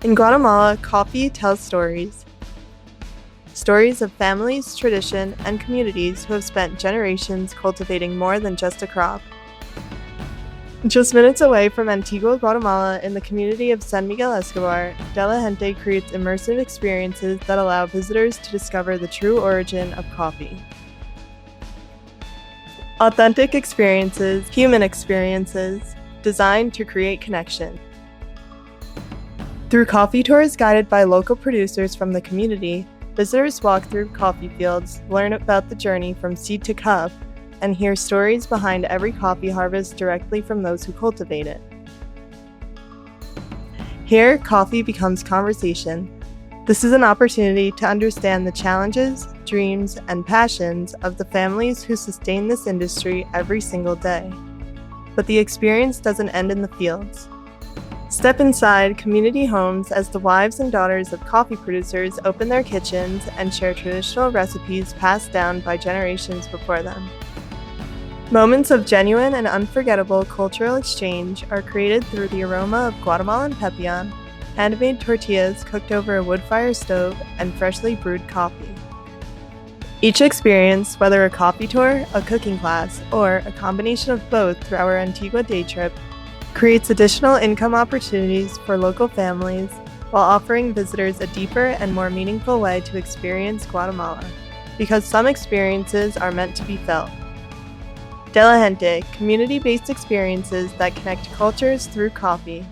In Guatemala, coffee tells stories. Stories of families, tradition, and communities who have spent generations cultivating more than just a crop. Just minutes away from Antigua Guatemala in the community of San Miguel Escobar, Gente creates immersive experiences that allow visitors to discover the true origin of coffee. Authentic experiences, human experiences, designed to create connection. Through coffee tours guided by local producers from the community, visitors walk through coffee fields, learn about the journey from seed to cup, and hear stories behind every coffee harvest directly from those who cultivate it. Here, coffee becomes conversation. This is an opportunity to understand the challenges, dreams, and passions of the families who sustain this industry every single day. But the experience doesn't end in the fields. Step inside community homes as the wives and daughters of coffee producers open their kitchens and share traditional recipes passed down by generations before them. Moments of genuine and unforgettable cultural exchange are created through the aroma of Guatemalan pepián, handmade tortillas cooked over a wood fire stove, and freshly brewed coffee. Each experience, whether a coffee tour, a cooking class, or a combination of both through our Antigua Day Trip, creates additional income opportunities for local families while offering visitors a deeper and more meaningful way to experience Guatemala, because some experiences are meant to be felt. Gente, community-based experiences that connect cultures through coffee.